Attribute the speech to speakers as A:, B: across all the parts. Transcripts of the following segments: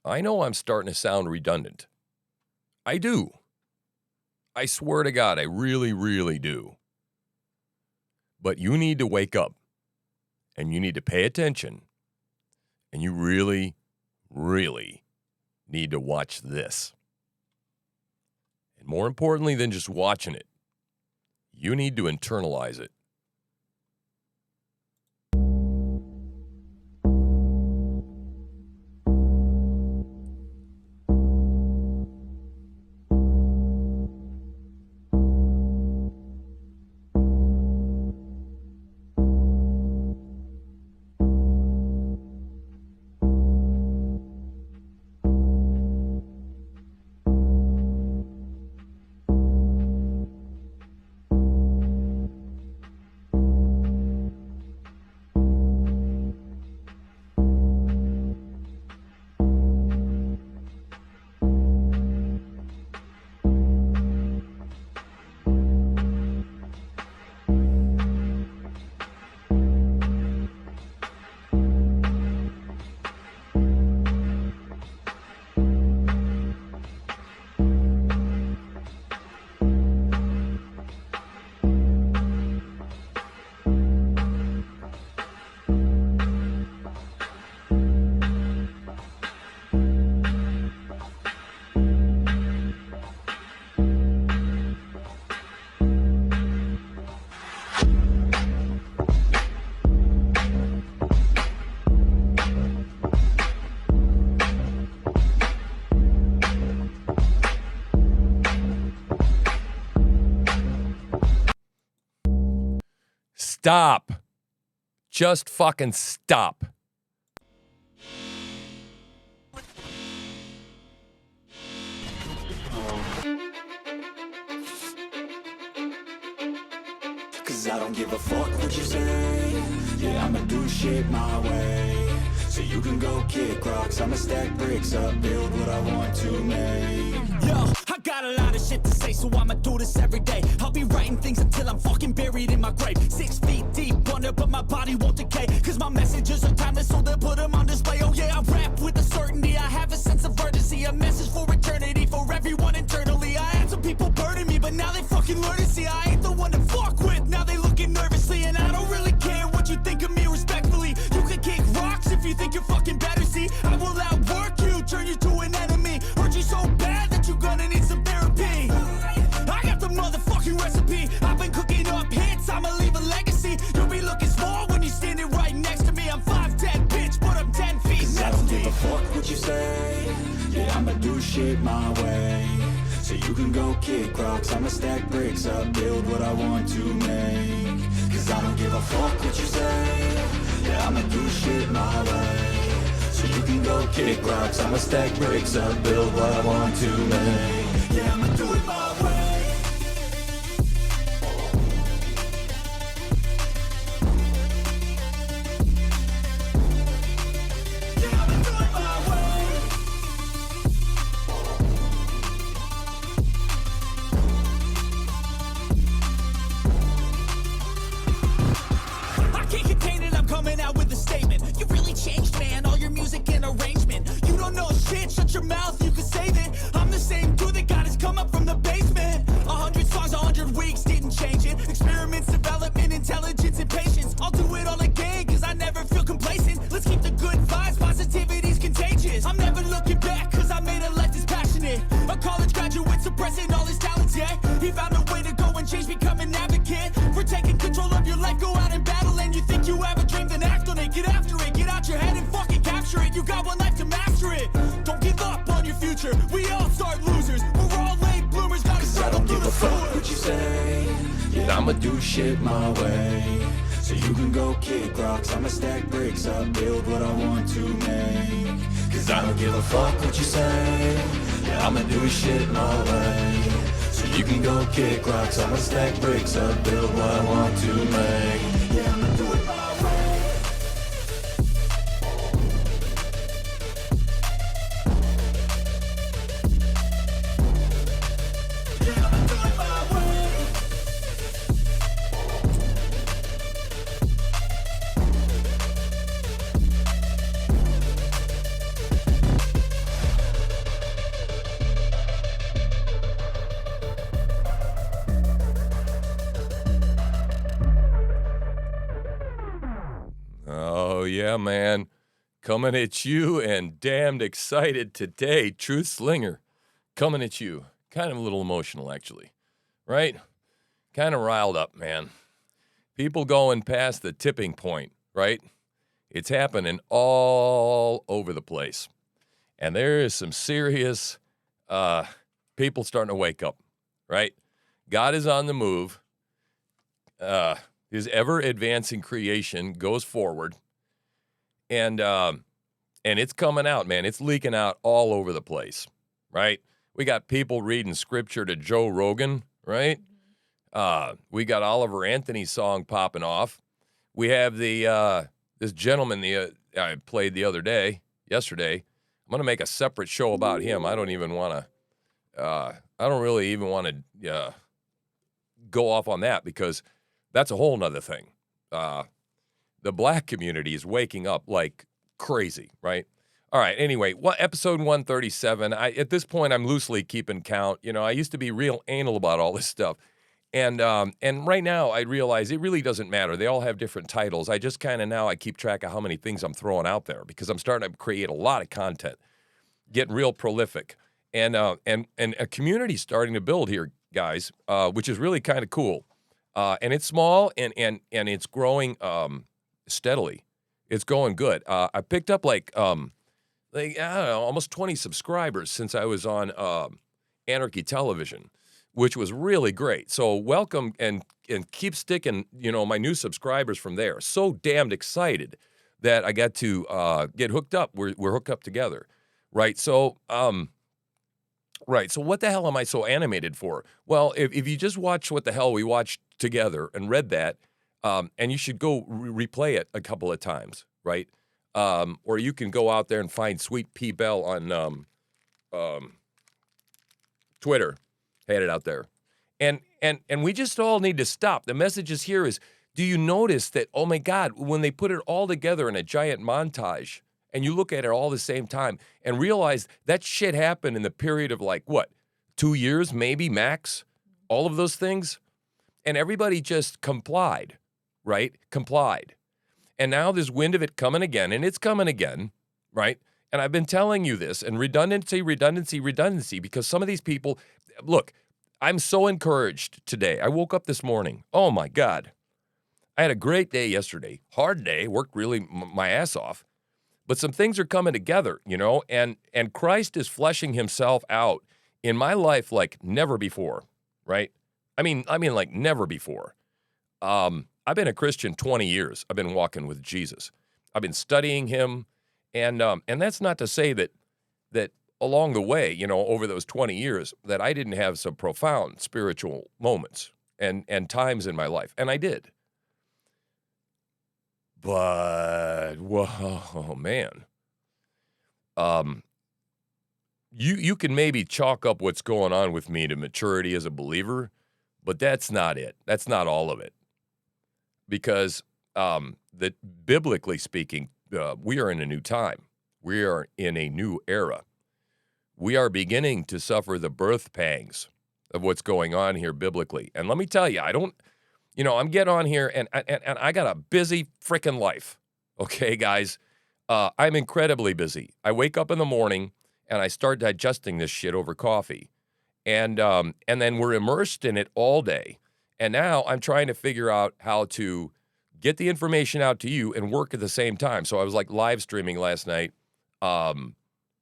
A: I know I'm starting to sound redundant. I do. I swear to God, I really, really do. But you need to wake up, and you need to pay attention, and you really, really need to watch this. And more importantly than just watching it, you need to internalize it. Stop. Just fucking stop.
B: Cause I don't give a fuck what you say. Yeah, I'ma do shit my way. So you can go kick rocks, I'ma stack bricks up, build what I want to make. Yo, I got a lot of shit to say, so I'ma do this every day. I'll be writing things until I'm fucking buried in my grave. 6 feet deep under, but my body won't decay. Cause my messages are timeless, so they'll put them on display. Oh yeah, I rap with a certainty, I have a sense of urgency. A message for eternity, for everyone internally. I had some people burning me, but now they fucking learn to see I ain't the one to fuck with. Now they looking nervously, and I don't really care what you think of me respectfully. You can kick rocks if you think you're fucking better, see. I will outwork you, turn you to an enemy. Hurt you so bad that you're gonna need some therapy. I got the motherfucking recipe. I've been cooking up hits, I'ma leave a legacy. You'll be looking small when you're standing right next to me. I'm 5'10", bitch, but I'm 10 feet. Cause I don't give a fuck what you say. Yeah, I'ma do shit my way. So you can go kick rocks, I'ma stack bricks up, build what I want to make. Cause I don't give a fuck what you say. Yeah, I'ma do shit my way. So you can go kick rocks, I'ma stack bricks up, build what I want to make. Yeah, I'ma do it my way. Shut your mouth, you can save it. I'm the same dude that got his come up from the basement. 100 songs, 100 weeks, didn't change it. Experiments, development, intelligence, and patience. I'll do it all again, cause I never feel complacent. Let's keep the good vibes, positivity's contagious. I'm never looking back, cause I made a life that's passionate. A college graduate suppressing all his talents, yeah. He found a way to go and change, become an advocate. For taking control of your life, go out and battle. And you think you have a dream, then act on it. Get after it, get out your head and fucking capture it. You got one life to master it. Don't give up on your future, we all start losers. We're all late bloomers, gotta struggle through the fuck what you say. Yeah, I'ma do shit my way. So you can go kick rocks, I'ma stack bricks up, build what I want to make. Cause I don't give a fuck what you say. Yeah, I'ma do shit my way. So you can go kick rocks, I'ma stack bricks up, build what I want to make. Yeah, I'ma do it my way.
A: yeah, man. Coming at you and damned excited today. Truth Slinger coming at you. Kind of a little emotional, actually. Right? Kind of riled up, man. People going past the tipping point, right? It's happening all over the place. And there is some serious people starting to wake up, right? God is on the move. His ever-advancing creation goes forward. And it's coming out, man. It's leaking out all over the place, right? We got people reading scripture to Joe Rogan, right? We got Oliver Anthony's song popping off. We have this gentleman I played yesterday. I'm going to make a separate show about him. I don't really even want to go off on that because that's a whole nother thing. The black community is waking up like crazy, right? All right, anyway, episode 137. At this point, I'm loosely keeping count. You know, I used to be real anal about all this stuff. And right now, I realize it really doesn't matter. They all have different titles. I just kind of now I keep track of how many things I'm throwing out there because I'm starting to create a lot of content, getting real prolific. And a community starting to build here, guys, which is really kind of cool. And it's small and it's growing steadily. It's going good. I picked up I don't know, almost 20 subscribers since I was on Anarchy Television, which was really great. So welcome and keep sticking, my new subscribers from there. So damned excited that I got to get hooked up. We're hooked up together, right? So So what the hell am I so animated for? Well, if you just watch what the hell we watched together and read that, and you should go replay it a couple of times, right? Or you can go out there and find Sweet P. Bell on Twitter. Had it out there. And we just all need to stop. The message is here is, do you notice that, oh my God, when they put it all together in a giant montage, and you look at it all the same time and realize that shit happened in the period of 2 years, maybe max, all of those things. And everybody just complied, right? Complied. And now there's wind of it coming again, and it's coming again, right? And I've been telling you this, and redundancy, because some of these people, look, I'm so encouraged today. I woke up this morning. Oh my God. I had a great day yesterday. Hard day, worked really my ass off. But some things are coming together, and Christ is fleshing himself out in my life like never before, right? I mean like never before. I've been a Christian 20 years. I've been walking with Jesus. I've been studying him, and that's not to say that along the way, over those 20 years, that I didn't have some profound spiritual moments and times in my life, and I did. But whoa, man, you can maybe chalk up what's going on with me to maturity as a believer, but that's not it. That's not all of it, because that biblically speaking, we are in a new time. We are in a new era. We are beginning to suffer the birth pangs of what's going on here biblically. And let me tell you, I'm getting on here and I got a busy freaking life. Okay, guys, I'm incredibly busy. I wake up in the morning and I start digesting this shit over coffee. And then we're immersed in it all day. And now I'm trying to figure out how to get the information out to you and work at the same time. So I was live streaming last night,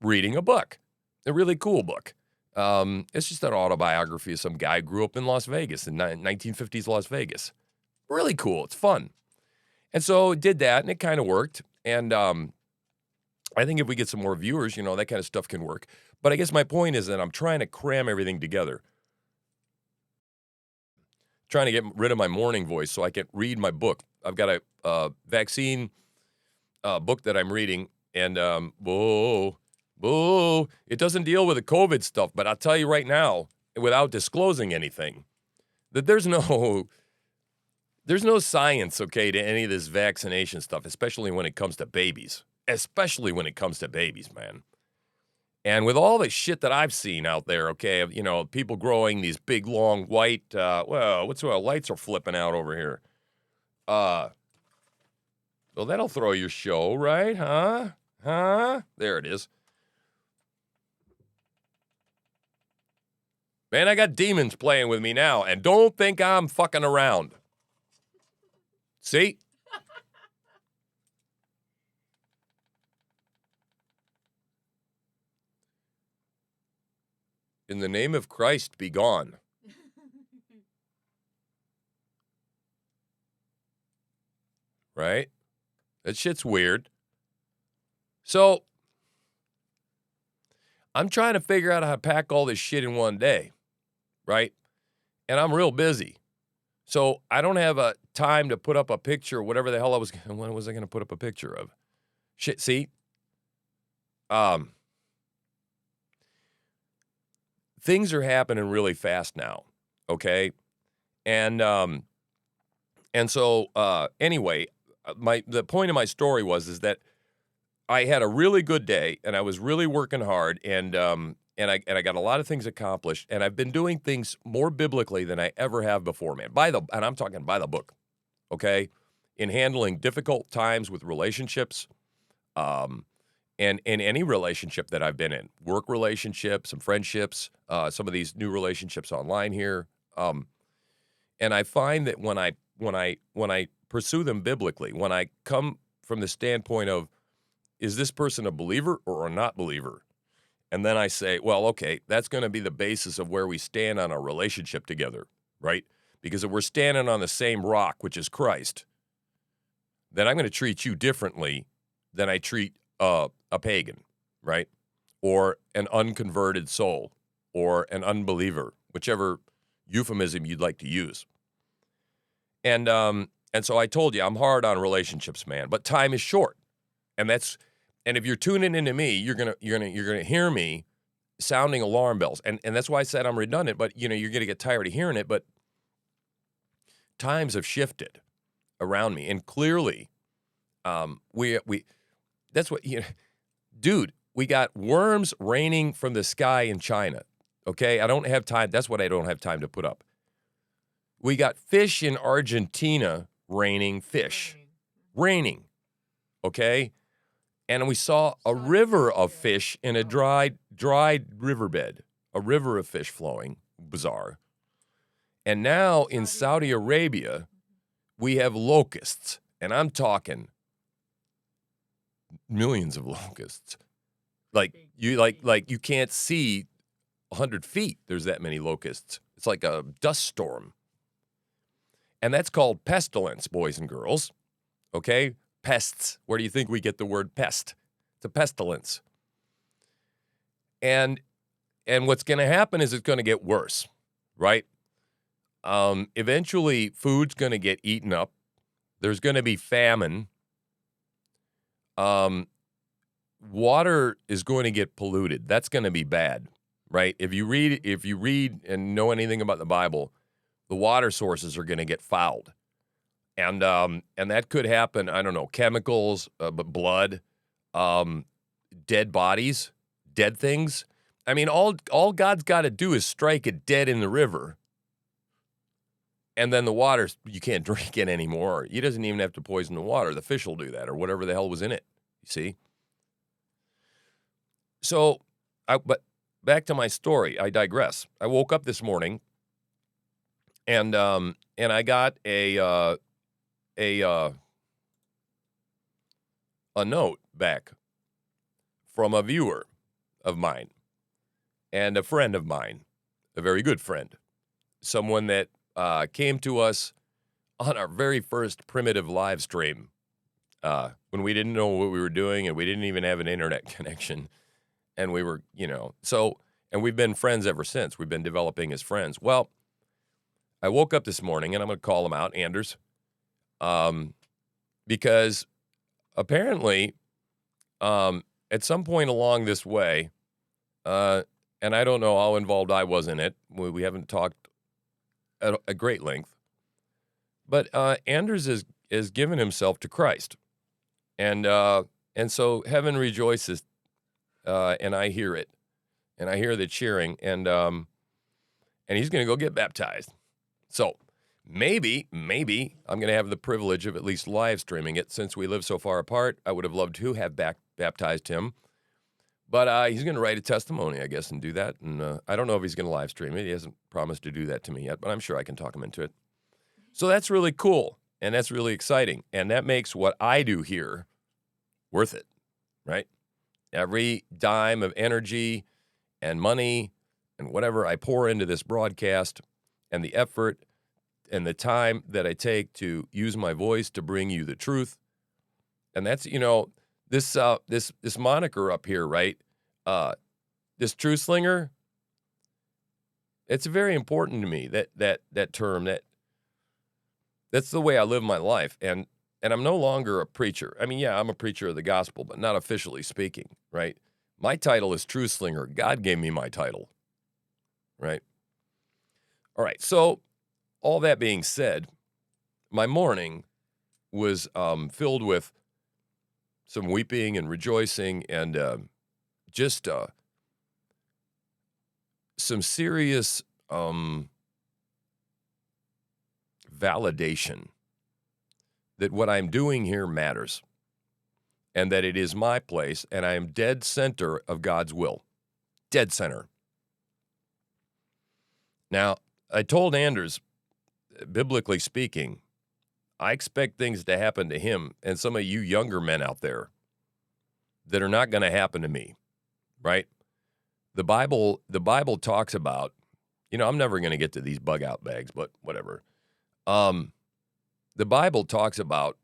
A: reading a book. A really cool book. It's just an autobiography of some guy who grew up in Las Vegas, in 1950s Las Vegas. Really cool. It's fun. And so did that, and it kind of worked. And I think if we get some more viewers, that kind of stuff can work. But I guess my point is that I'm trying to cram everything together. Trying to get rid of my morning voice so I can read my book. I've got a vaccine book that I'm reading, and it doesn't deal with the COVID stuff, but I'll tell you right now, without disclosing anything, that there's no science, okay, to any of this vaccination stuff, especially when it comes to babies. Especially when it comes to babies, man. And with all the shit that I've seen out there, okay, people growing these big, long, white, lights are flipping out over here. So that'll throw your show, right? Huh? There it is. Man, I got demons playing with me now, and don't think I'm fucking around. See? In the name of Christ, be gone. Right? That shit's weird. So, I'm trying to figure out how to pack all this shit in one day, right? And I'm real busy. So, I don't have a time to put up a picture, whatever the hell when was I going to put up a picture of? Shit, see? Things are happening really fast now, okay? And so anyway, the point of my story is that I had a really good day, and I was really working hard, and I got a lot of things accomplished, and I've been doing things more biblically than I ever have before, man. And I'm talking by the book, okay? In handling difficult times with relationships, and in any relationship that I've been in, work relationships, some friendships, some of these new relationships online here, and I find that when I pursue them biblically, when I come from the standpoint of, is this person a believer or a not believer? And then I say, well, okay, that's going to be the basis of where we stand on our relationship together, right? Because if we're standing on the same rock, which is Christ, then I'm going to treat you differently than I treat a pagan, right? Or an unconverted soul, or an unbeliever, whichever euphemism you'd like to use. And so I told you, I'm hard on relationships, man, but time is short. And if you're tuning into me, you're gonna hear me sounding alarm bells. And that's why I said I'm redundant, but you're gonna get tired of hearing it, but times have shifted around me. And clearly, that's what, dude, we got worms raining from the sky in China. Okay, I don't have time. That's what I don't have time to put up. We got fish in Argentina raining fish. Raining. Okay? And we saw a river of fish in a dried riverbed. A river of fish flowing. Bizarre. And now in Saudi Arabia, we have locusts. And I'm talking millions of locusts. Like you can't see 100 feet. There's that many locusts. It's like a dust storm. And that's called pestilence, boys and girls. Okay? Pests. Where do you think we get the word pest? It's a pestilence. And what's going to happen is it's going to get worse, right? Eventually, food's going to get eaten up. There's going to be famine. Water is going to get polluted. That's going to be bad, right? If you read and know anything about the Bible, the water sources are going to get fouled. And that could happen, I don't know, chemicals, blood, dead bodies, dead things. I mean, all God's got to do is strike it dead in the river. And then the water, you can't drink it anymore. He doesn't even have to poison the water. The fish will do that, or whatever the hell was in it. You see? So, but back to my story. I digress. I woke up this morning, and I got a note back from a viewer of mine and a friend of mine, a very good friend, someone that came to us on our very first primitive live stream when we didn't know what we were doing and we didn't even have an internet connection. And we were, and we've been friends ever since. We've been developing as friends. Well, I woke up this morning, and I'm going to call him out, Anders, because apparently at some point along this way, and I don't know how involved I was in it. We haven't talked at a great length. But Anders is given himself to Christ. And so heaven rejoices, and I hear it. And I hear the cheering, and he's going to go get baptized. So maybe I'm going to have the privilege of at least live streaming it. Since we live so far apart, I would have loved to have baptized him. But he's going to write a testimony, I guess, and do that. And I don't know if he's going to live stream it. He hasn't promised to do that to me yet, but I'm sure I can talk him into it. So that's really cool, and that's really exciting. And that makes what I do here worth it, right? Every dime of energy and money and whatever I pour into this broadcast and the effort and the time that I take to use my voice to bring you the truth. And that's, this moniker up here, right? This truth slinger, it's very important to me, that term, that's the way I live my life. And I'm no longer a preacher. I mean, yeah, I'm a preacher of the gospel, but not officially speaking, right? My title is truth slinger. God gave me my title, right? All right, so all that being said, my morning was filled with some weeping and rejoicing and just some serious validation that what I'm doing here matters and that it is my place and I am dead center of God's will. Dead center. Now, I told Anders, biblically speaking, I expect things to happen to him and some of you younger men out there that are not going to happen to me, right? The Bible talks about, I'm never going to get to these bug out bags, but whatever. The Bible talks about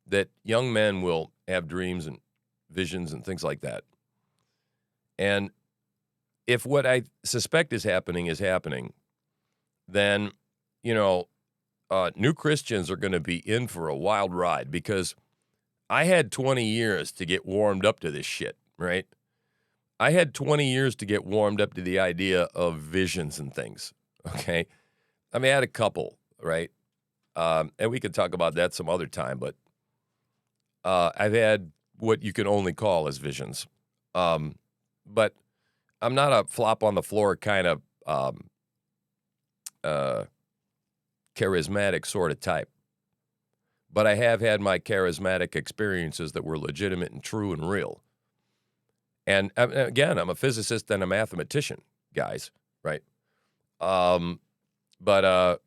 A: that young men will have dreams and visions and things like that. And if what I suspect is happening, then, new Christians are going to be in for a wild ride because I had 20 years to get warmed up to this shit, right? I had 20 years to get warmed up to the idea of visions and things, okay? I mean, I had a couple, right? And we could talk about that some other time, but I've had what you can only call as visions. But I'm not a flop on the floor kind of charismatic sort of type. But I have had my charismatic experiences that were legitimate and true and real. And again, I'm a physicist and a mathematician, guys, right? But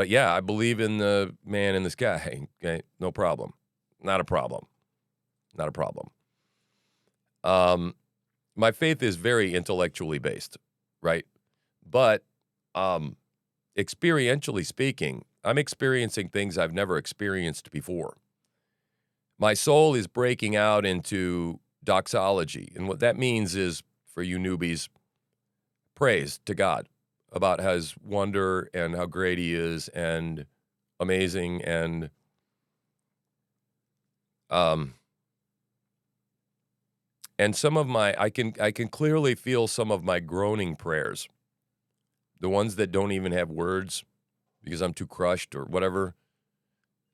A: yeah, I believe in the man in the sky. Okay, no problem. Not a problem. Not a problem. My faith is very intellectually based, right? But experientially speaking, I'm experiencing things I've never experienced before. My soul is breaking out into doxology. And what that means is, for you newbies, praise to God about his wonder and how great he is and amazing and some of my I can clearly feel some of my groaning prayers. The ones that don't even have words because I'm too crushed or whatever.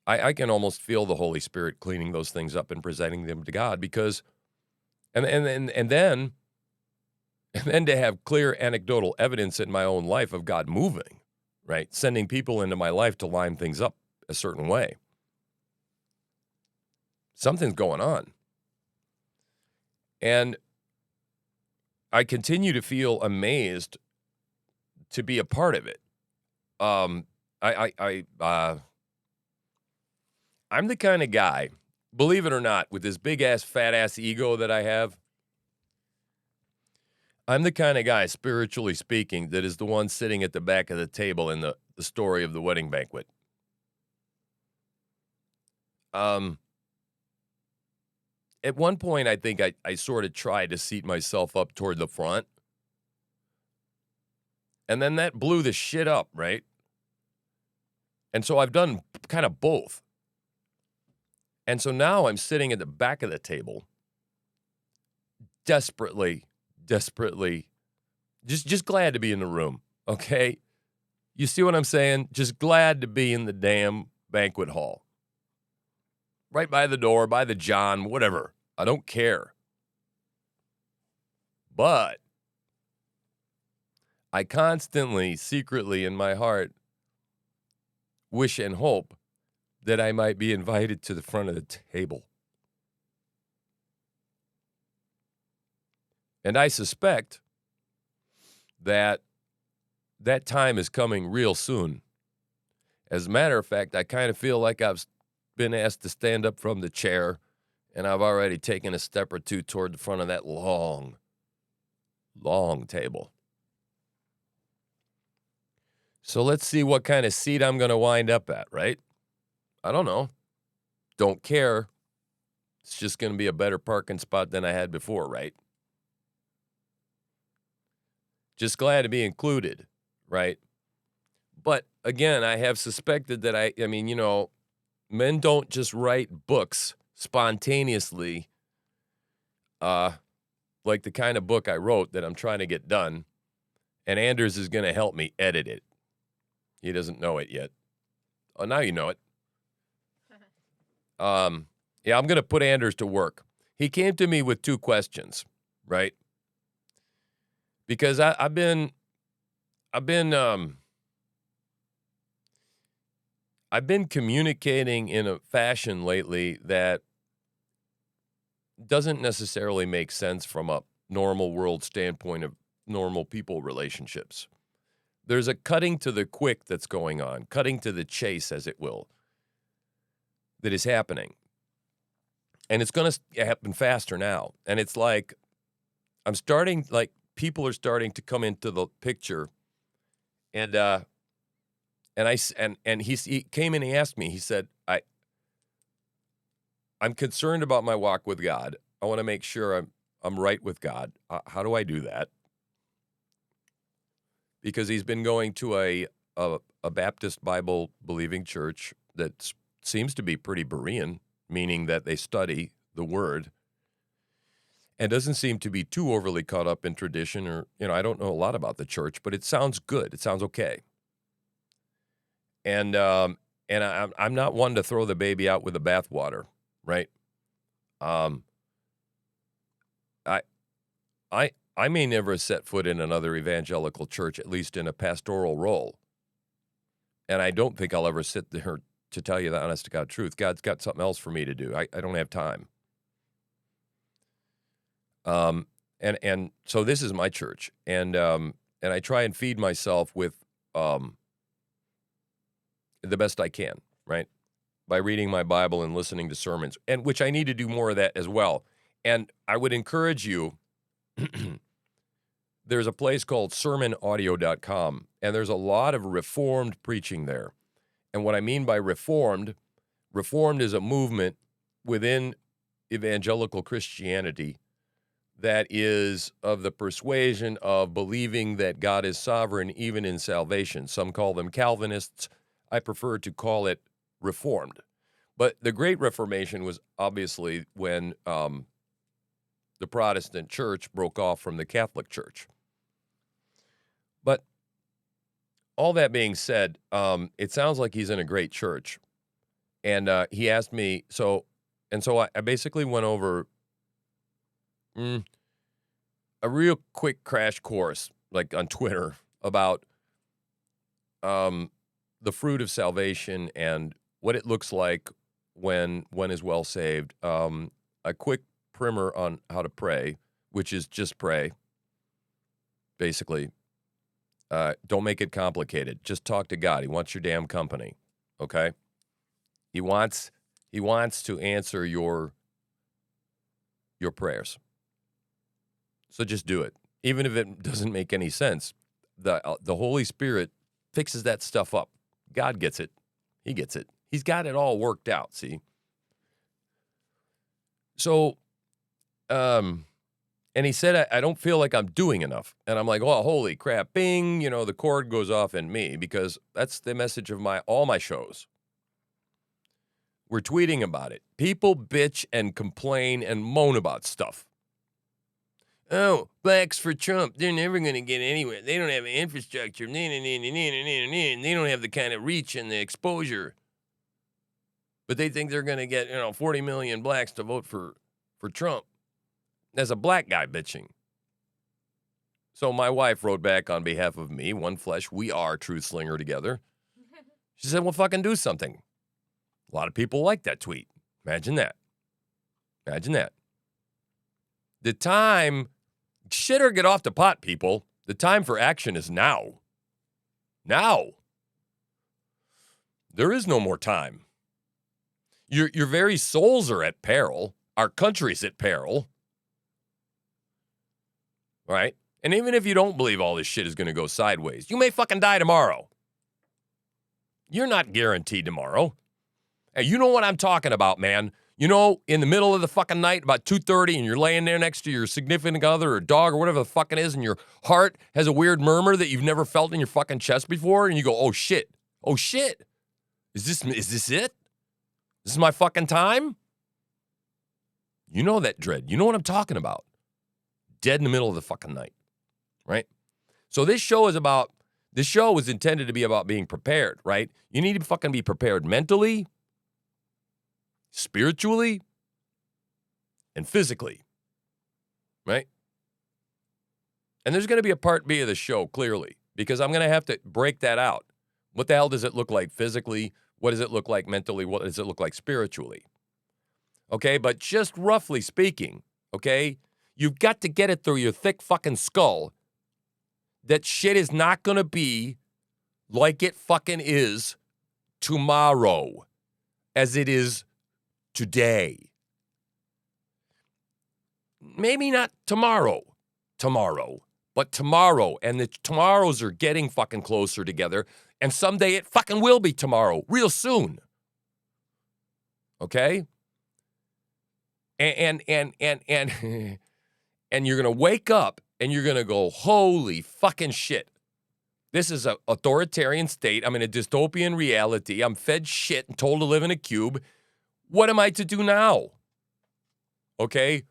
A: I can almost feel the Holy Spirit cleaning those things up and presenting them to God because and then to have clear anecdotal evidence in my own life of God moving, right? Sending people into my life to line things up a certain way. Something's going on. And I continue to feel amazed to be a part of it. I'm the kind of guy, believe it or not, with this big-ass, fat-ass ego that I have, I'm the kind of guy, spiritually speaking, that is the one sitting at the back of the table in the story of the wedding banquet. At one point, I think I sort of tried to seat myself up toward the front. And then that blew the shit up, right? And so I've done kind of both. And so now I'm sitting at the back of the table, desperately, just glad to be in the room, okay? You see what I'm saying? Just glad to be in the damn banquet hall. Right by the door, by the John, whatever. I don't care. But I constantly, secretly in my heart, wish and hope that I might be invited to the front of the table. And I suspect that that time is coming real soon. As a matter of fact, I kind of feel like I've been asked to stand up from the chair, and I've already taken a step or two toward the front of that long, long table. So let's see what kind of seat I'm going to wind up at, right? I don't know. Don't care. It's just going to be a better parking spot than I had before, right? Just glad to be included, right? But again, I have suspected that I mean, you know, men don't just write books spontaneously, like the kind of book I wrote that I'm trying to get done, and Anders is going to help me edit it. He doesn't know it yet. Oh, now you know it. Yeah, I'm going to put Anders to work. He came to me with 2 questions, right? Because I've been communicating in a fashion lately that doesn't necessarily make sense from a normal world standpoint of normal people relationships. There's a cutting to the quick that's going on, cutting to the chase, as it will, that is happening. And it's going to happen faster now. And it's like, people are starting to come into the picture. And he came and he asked me, he said, I'm concerned about my walk with God. I want to make sure I'm right with God. How do I do that? Because he's been going to a Baptist Bible believing church that seems to be pretty Berean, meaning that they study the word, and doesn't seem to be too overly caught up in tradition or, you know, I don't know a lot about the church, but it sounds good. It sounds okay. And I'm not one to throw the baby out with the bathwater, right? I may never set foot in another evangelical church, at least in a pastoral role. And I don't think I'll ever sit there to tell you the honest to God truth. God's got something else for me to do. I don't have time. And so this is my church. And I try and feed myself with the best I can, right? By reading my Bible and listening to sermons, and which I need to do more of that as well. And I would encourage you, there's a place called sermonaudio.com, and there's a lot of Reformed preaching there. And what I mean by Reformed is a movement within evangelical Christianity that is of the persuasion of believing that God is sovereign even in salvation. Some call them Calvinists. I prefer to call it Reformed. But the Great Reformation was obviously when the Protestant church broke off from the Catholic Church. But all that being said, it sounds like he's in a great church. And he asked me, so I basically went over a real quick crash course, like on Twitter, about the fruit of salvation and what it looks like when one is well saved. A quick primer on how to pray, which is just pray, basically. Don't make it complicated. Just talk to God. He wants your damn company, okay? He wants to answer your prayers. So just do it. Even if it doesn't make any sense, the Holy Spirit fixes that stuff up. God gets it. He gets it. He's got it all worked out, see? So, and he said, I don't feel like I'm doing enough. And I'm like, oh, holy crap, bing, the cord goes off in me, because that's the message of all my shows. We're tweeting about it. People bitch and complain and moan about stuff. Oh, blacks for Trump. They're never going to get anywhere. They don't have infrastructure. They don't have the kind of reach and the exposure. But they think they're going to get, 40 million blacks to vote for Trump. As a black guy bitching. So my wife wrote back on behalf of me, One Flesh, we are Truth Slinger together. She said, well, fucking do something. A lot of people like that tweet. Imagine that. Imagine that. The time, shit or get off the pot, people. The time for action is now. Now. There is no more time. Your very souls are at peril. Our country's at peril. Right? And even if you don't believe all this shit is going to go sideways, you may fucking die tomorrow. You're not guaranteed tomorrow. And you know what I'm talking about, man. You know, in the middle of the fucking night, about 2:30, and you're laying there next to your significant other or dog or whatever the fuck it is, and your heart has a weird murmur that you've never felt in your fucking chest before, and you go, oh shit. Oh shit. Is this it? This is my fucking time? You know that dread. You know what I'm talking about. Dead in the middle of the fucking night. Right? So this show was intended to be about being prepared, right? You need to fucking be prepared mentally, spiritually, and physically. Right? And there's going to be a part B of the show, clearly, because I'm going to have to break that out. What the hell does it look like physically? What does it look like mentally? What does it look like spiritually? Okay, but just roughly speaking, okay, you've got to get it through your thick fucking skull that shit is not going to be like it fucking is tomorrow as it is today. Maybe not tomorrow, but tomorrow. And the tomorrows are getting fucking closer together. And someday it fucking will be tomorrow, real soon. Okay? And and you're going to wake up and you're going to go, holy fucking shit. This is an authoritarian state. I'm in a dystopian reality. I'm fed shit and told to live in a cube. What am I to do now? Okay?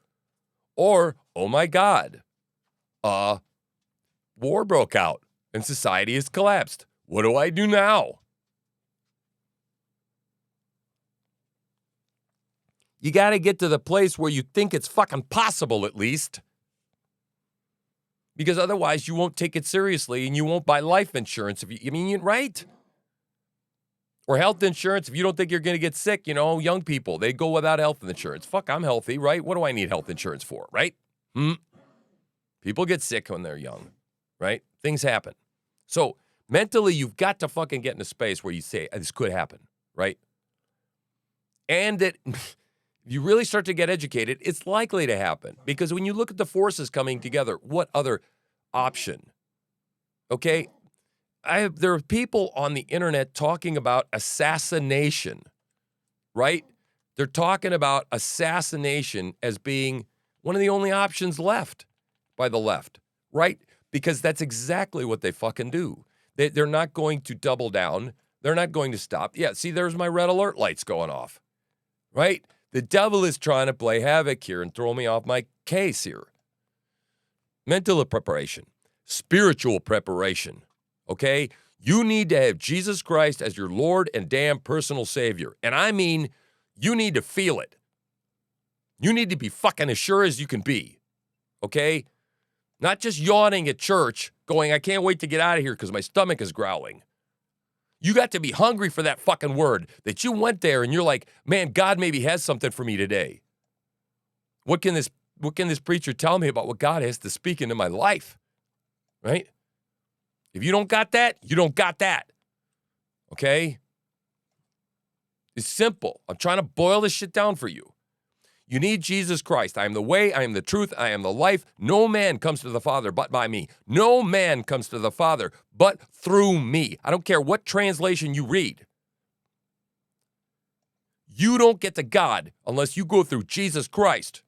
A: Or, oh my God, war broke out and society has collapsed. What do I do now? You got to get to the place where you think it's fucking possible, at least. Because otherwise you won't take it seriously and you won't buy life insurance. Right? Or health insurance if you don't think you're going to get sick. You know, young people, they go without health insurance. Fuck, I'm healthy, right? What do I need health insurance for, right? People get sick when they're young, right? Things happen. So mentally, you've got to fucking get in a space where you say, this could happen, right? And that if you really start to get educated, it's likely to happen. Because when you look at the forces coming together, what other option? Okay? There are people on the internet talking about assassination, right? They're talking about assassination as being one of the only options left by the left, right? Because that's exactly what they fucking do. They're not going to double down. They're not going to stop. Yeah, see, there's my red alert lights going off, right? The devil is trying to play havoc here and throw me off my case here. Mental preparation, spiritual preparation, okay? You need to have Jesus Christ as your Lord and damn personal Savior. And I mean, you need to feel it. You need to be fucking as sure as you can be, okay? Not just yawning at church, going, I can't wait to get out of here because my stomach is growling. You got to be hungry for that fucking word, that you went there and you're like, man, God maybe has something for me today. What can this preacher tell me about what God has to speak into my life? Right? If you don't got that, you don't got that. Okay? It's simple. I'm trying to boil this shit down for you. You need Jesus Christ. I am the way, I am the truth, I am the life. No man comes to the Father but by me. No man comes to the Father but through me. I don't care what translation you read. You don't get to God unless you go through Jesus Christ.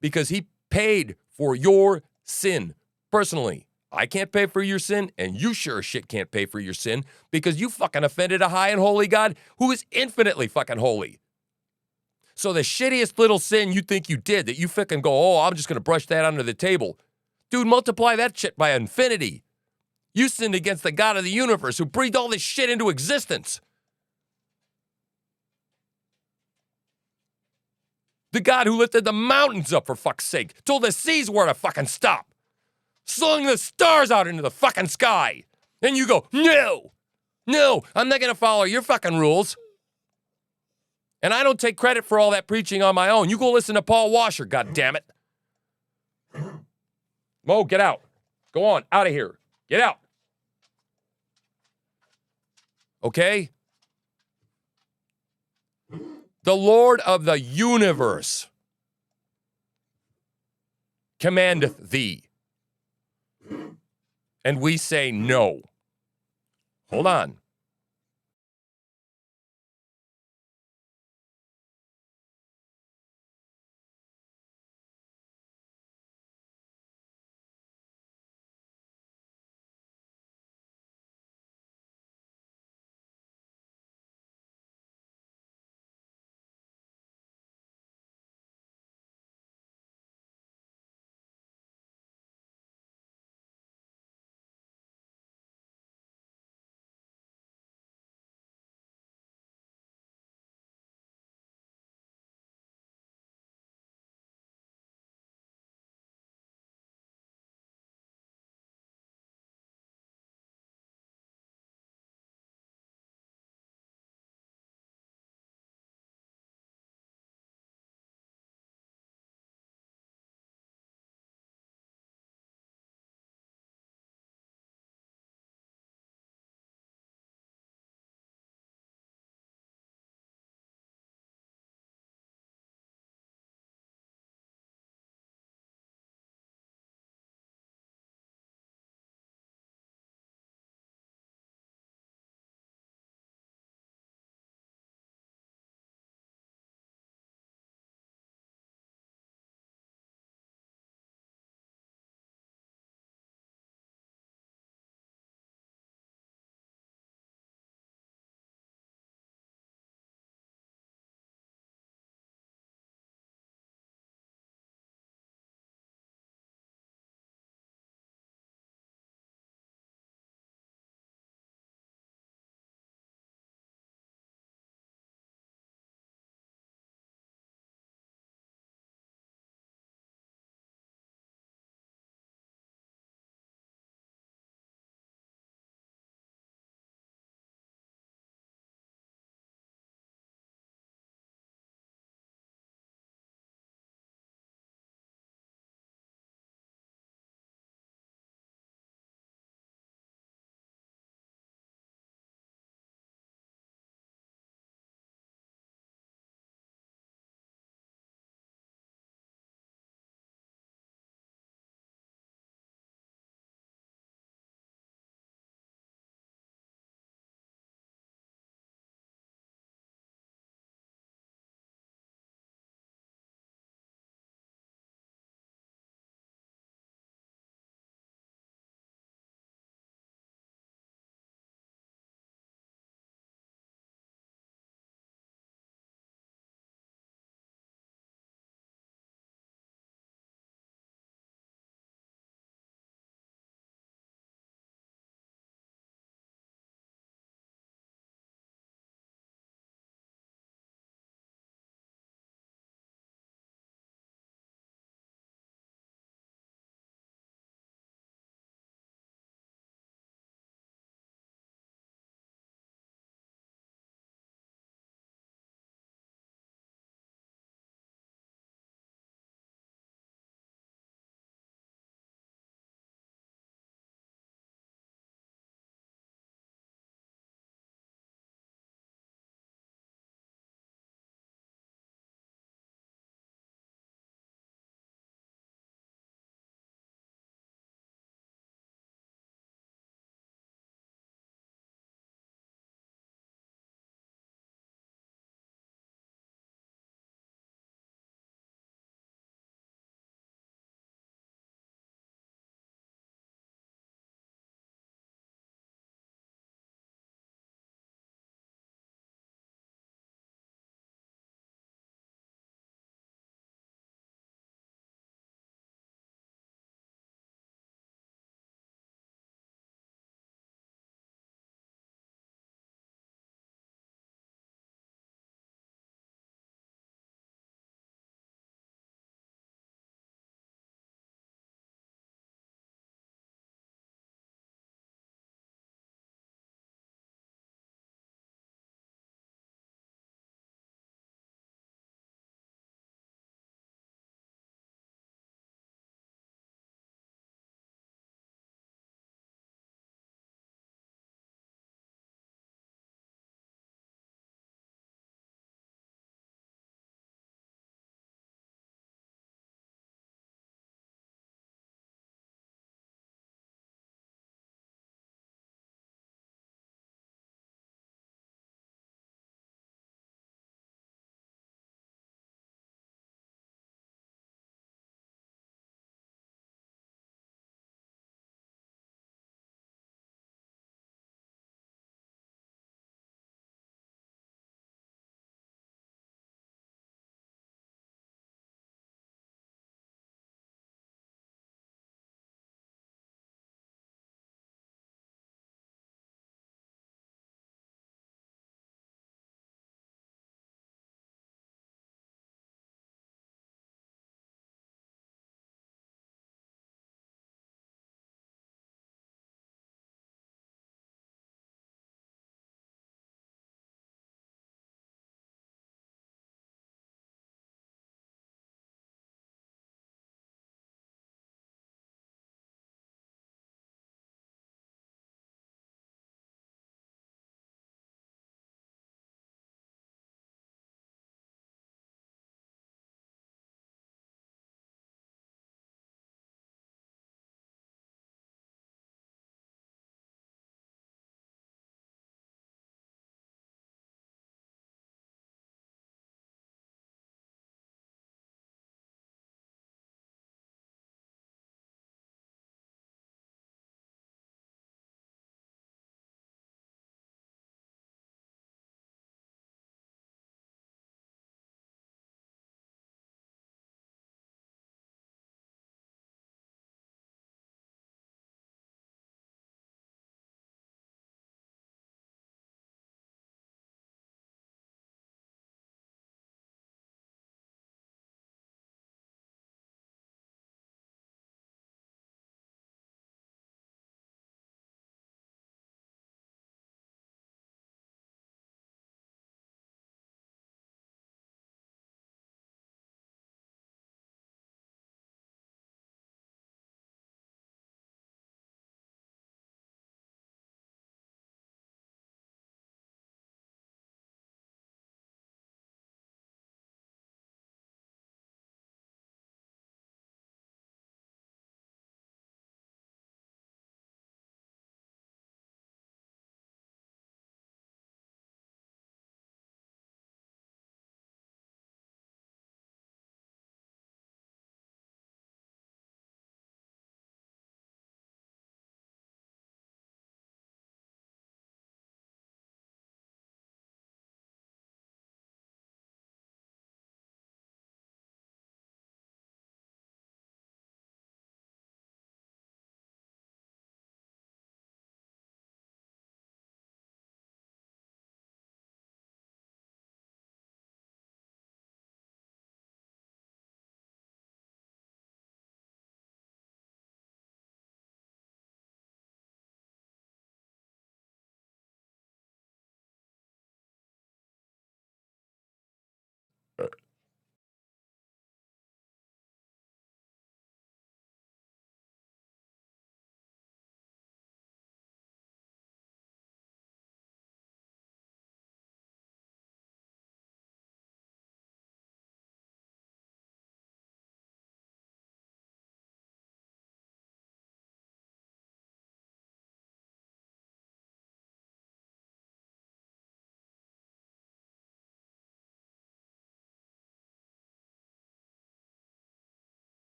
A: Because he paid for your sin personally. I can't pay for your sin, and you sure as shit can't pay for your sin because you fucking offended a high and holy God who is infinitely fucking holy. So the shittiest little sin you think you did that you fucking go, oh, I'm just going to brush that under the table. Dude, multiply that shit by infinity. You sinned against the God of the universe who breathed all this shit into existence. The God who lifted the mountains up, for fuck's sake, told the seas where to fucking stop. Slung the stars out into the fucking sky. And you go, no, I'm not going to follow your fucking rules. And I don't take credit for all that preaching on my own. You go listen to Paul Washer, God damn it. Mo, get out. Go on, out of here. Get out. Okay? The Lord of the universe commandeth thee. And we say no. Hold on.